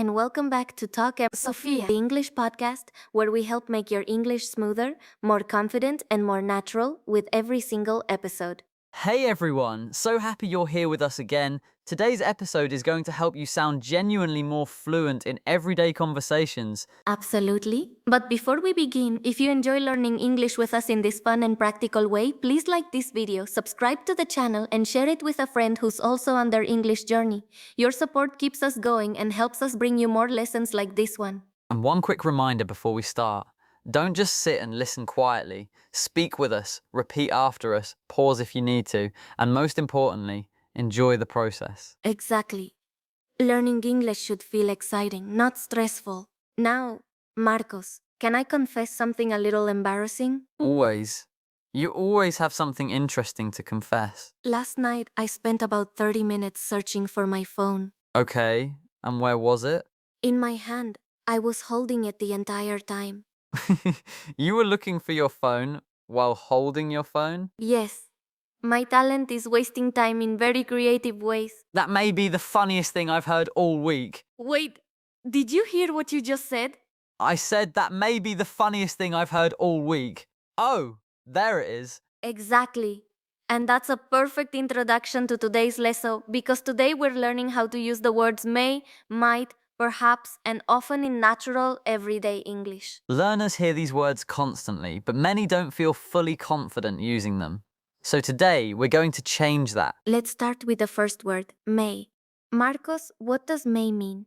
and welcome back to Sofia, the English podcast where we help make your English smoother, more confident, and more natural with every single episode. Hey everyone, so happy you're here with us again. Today's episode is going to help you sound genuinely more fluent in everyday conversations. Absolutely. But before we begin, if you enjoy learning English with us in this fun and practical way, please like this video, subscribe to the channel, and share it with a friend who's also on their English journey. Your support keeps us going and helps us bring you more lessons like this one. And one quick reminder before we start. Don't just sit and listen quietly. Speak with us, repeat after us, pause if you need to, and most importantly, enjoy the process. Exactly. Learning English should feel exciting, not stressful. Now, Marcos, can I confess something a little embarrassing? Always. You always have something interesting to confess. Last night, I spent about 30 minutes searching for my phone. Okay, and where was it? In my hand, I was holding it the entire time. You were looking for your phone while holding your phone? Yes, my talent is wasting time in very creative ways. That may be the funniest thing I've heard all week. Wait, did you hear what you just said? I said that may be the funniest thing I've heard all week. Oh, there it is. Exactly. And that's a perfect introduction to today's lesson because today we're learning how to use the words may, might, perhaps, and often in natural, everyday English. Learners hear these words constantly, but many don't feel fully confident using them. So today, we're going to change that. Let's start with the first word, may. Marcos, what does may mean?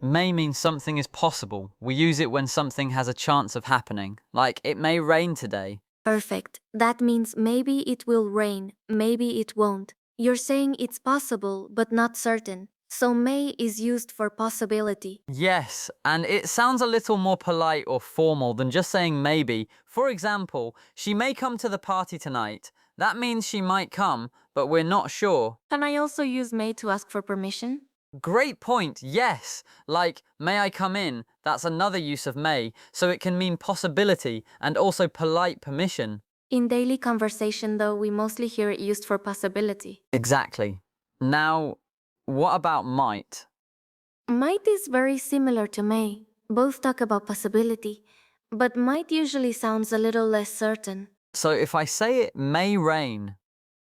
May means something is possible. We use it when something has a chance of happening, like it may rain today. Perfect. That means maybe it will rain, maybe it won't. You're saying it's possible, but not certain. So may is used for possibility. Yes, and it sounds a little more polite or formal than just saying maybe. For example, she may come to the party tonight. That means she might come, but we're not sure. Can I also use may to ask for permission? Great point, yes. Like, may I come in? That's another use of may, so it can mean possibility and also polite permission. In daily conversation, though, we mostly hear it used for possibility. Exactly. Now, what about might? Might is very similar to may. Both talk about possibility, but might usually sounds a little less certain. So if I say it may rain,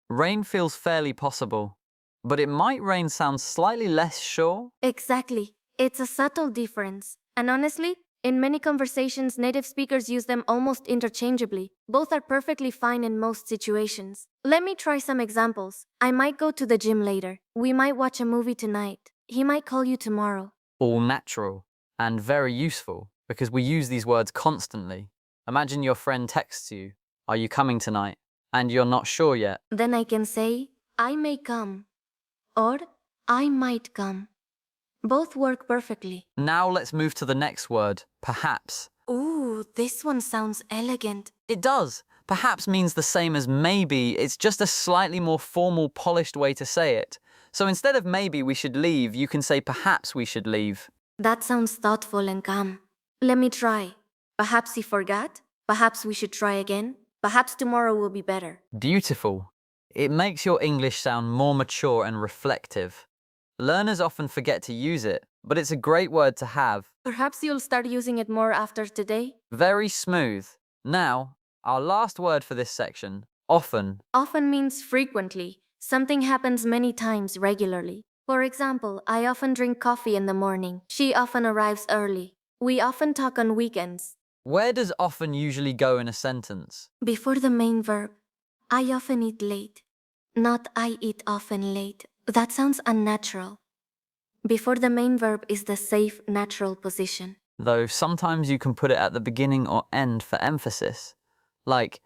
rain feels fairly possible, but it might rain sounds slightly less sure. Exactly. It's a subtle difference. And honestly, in many conversations, native speakers use them almost interchangeably. Both are perfectly fine in most situations. Let me try some examples. I might go to the gym later. We might watch a movie tonight. He might call you tomorrow. All natural and very useful because we use these words constantly. Imagine your friend texts you, "Are you coming tonight?" and you're not sure yet. Then I can say, I may come. Or, I might come. Both work perfectly. Now let's move to the next word, perhaps. Ooh, this one sounds elegant. It does. Perhaps means the same as maybe, it's just a slightly more formal, polished way to say it. So instead of maybe we should leave, you can say perhaps we should leave. That sounds thoughtful and calm. Let me try. Perhaps he forgot. Perhaps we should try again. Perhaps tomorrow will be better. Beautiful. It makes your English sound more mature and reflective. Learners often forget to use it, but it's a great word to have. Perhaps you'll start using it more after today. Very smooth. Now, our last word for this section, often. Often means frequently. Something happens many times regularly. For example, I often drink coffee in the morning. She often arrives early. We often talk on weekends. Where does often usually go in a sentence? Before the main verb, I often eat late. Not I eat often late. That sounds unnatural. Before the main verb is the safe, natural position. Though sometimes you can put it at the beginning or end for emphasis. Like,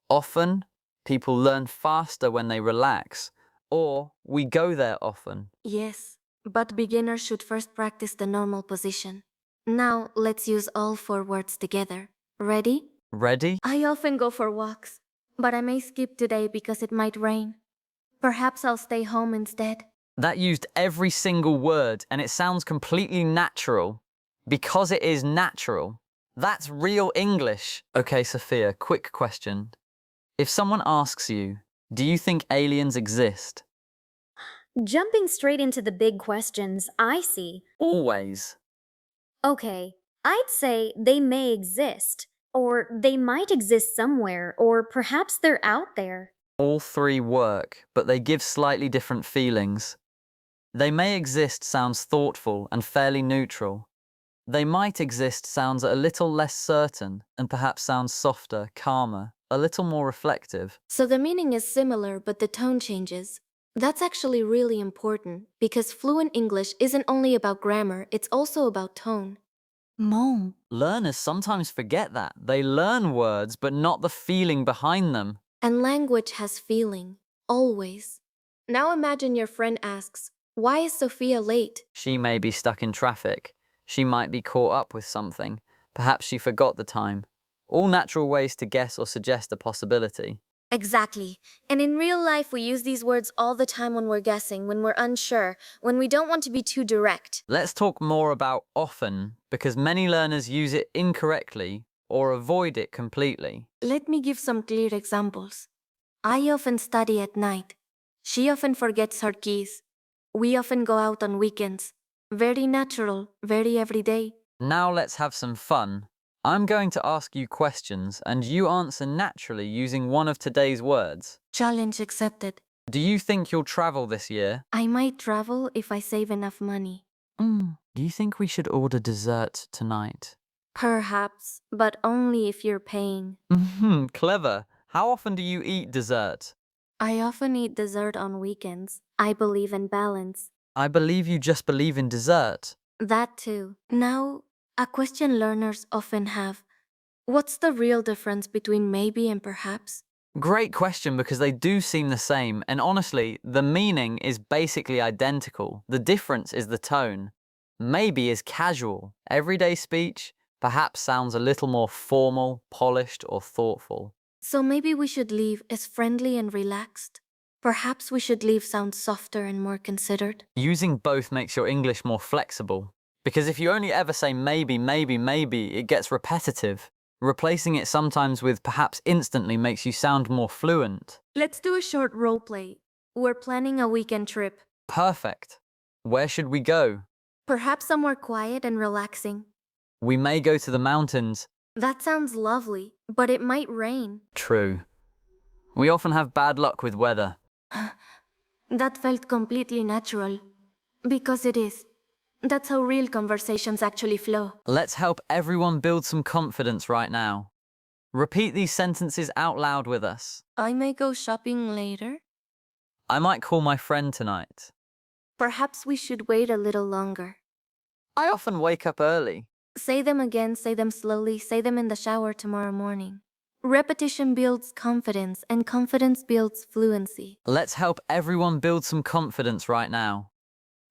often, people learn faster when they relax, or we go there often. Yes, but beginners should first practice the normal position. Now, let's use all four words together. Ready? Ready? I often go for walks, but I may skip today because it might rain. Perhaps I'll stay home instead. That used every single word, and it sounds completely natural. Because it is natural. That's real English. Okay, Sophia, quick question. If someone asks you, do you think aliens exist? Jumping straight into the big questions, I see. Always. Okay, I'd say they may exist, or they might exist somewhere, or perhaps they're out there. All three work, but they give slightly different feelings. They may exist sounds thoughtful and fairly neutral. They might exist sounds a little less certain and perhaps sounds softer, calmer, a little more reflective. So the meaning is similar, but the tone changes. That's actually really important because fluent English isn't only about grammar, it's also about tone. Mom, Learners sometimes forget that. They learn words, but not the feeling behind them. And language has feeling, always. Now imagine your friend asks, "Why is Sophia late?" She may be stuck in traffic. She might be caught up with something. Perhaps she forgot the time. All natural ways to guess or suggest a possibility. Exactly. And in real life, we use these words all the time when we're guessing, when we're unsure, when we don't want to be too direct. Let's talk more about often, because many learners use it incorrectly or avoid it completely. Let me give some clear examples. I often study at night. She often forgets her keys. We often go out on weekends. Very natural, very everyday. Now let's have some fun. I'm going to ask you questions and you answer naturally using one of today's words. Challenge accepted. Do you think you'll travel this year? I might travel if I save enough money. Do you think we should order dessert tonight? Perhaps, but only if you're paying. Clever. How often do you eat dessert? I often eat dessert on weekends. I believe in balance. I believe you just believe in dessert. That too. Now, a question learners often have. What's the real difference between maybe and perhaps? Great question because they do seem the same, and honestly, the meaning is basically identical. The difference is the tone. Maybe is casual, everyday speech, perhaps sounds a little more formal, polished, or thoughtful. So maybe we should leave as friendly and relaxed. Perhaps we should leave sound softer and more considered. Using both makes your English more flexible. Because if you only ever say maybe, maybe, maybe, it gets repetitive. Replacing it sometimes with perhaps instantly makes you sound more fluent. Let's do a short role play. We're planning a weekend trip. Perfect. Where should we go? Perhaps somewhere quiet and relaxing. We may go to the mountains. That sounds lovely, but it might rain. True. We often have bad luck with weather. That felt completely natural. Because it is. That's how real conversations actually flow. Let's help everyone build some confidence right now. Repeat these sentences out loud with us. I may go shopping later. I might call my friend tonight. Perhaps we should wait a little longer. I often wake up early. Say them again, say them slowly, say them in the shower tomorrow morning. Repetition builds confidence, and confidence builds fluency. Let's help everyone build some confidence right now.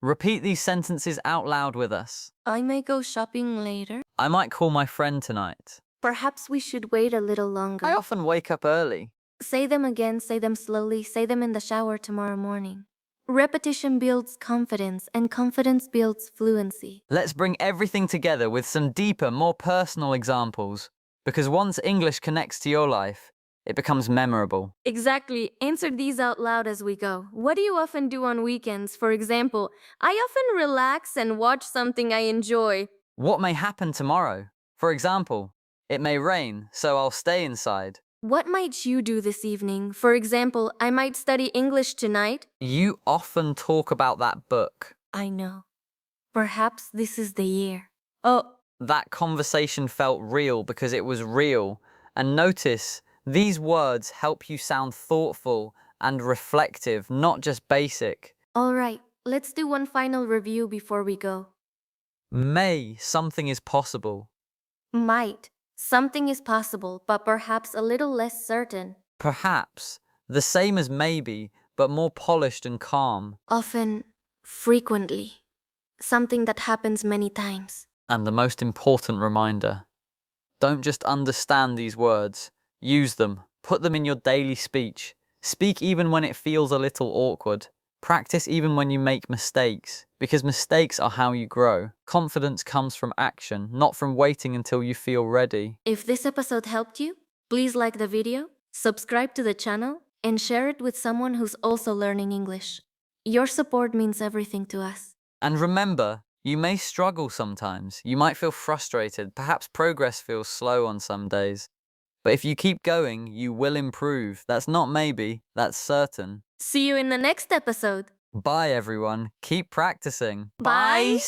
Repeat these sentences out loud with us. I may go shopping later. I might call my friend tonight. Perhaps we should wait a little longer. I often wake up early. Say them again, say them slowly, say them in the shower tomorrow morning. Repetition builds confidence, and confidence builds fluency. Let's bring everything together with some deeper, more personal examples. Because once English connects to your life, it becomes memorable. Exactly. Answer these out loud as we go. What do you often do on weekends? For example, I often relax and watch something I enjoy. What may happen tomorrow? For example, it may rain, so I'll stay inside. What might you do this evening? For example, I might study English tonight. You often talk about that book. I know. Perhaps this is the year. Oh, That conversation felt real because it was real. And notice, these words help you sound thoughtful and reflective, not just basic. all right. Let's do one final review before we go. May, something is possible. Might. Something is possible, but perhaps a little less certain. Perhaps, the same as maybe, but more polished and calm. Often, frequently. Something that happens many times. And the most important reminder, don't just understand these words, use them, put them in your daily speech. Speak even when it feels a little awkward. Practice even when you make mistakes, because mistakes are how you grow. Confidence comes from action, not from waiting until you feel ready. If this episode helped you, please like the video, subscribe to the channel, and share it with someone who's also learning English. Your support means everything to us. And remember, you may struggle sometimes. You might feel frustrated. Perhaps progress feels slow on some days. But if you keep going, you will improve. That's not maybe, that's certain. See you in the next episode. Bye, everyone. Keep practicing. Bye. Bye.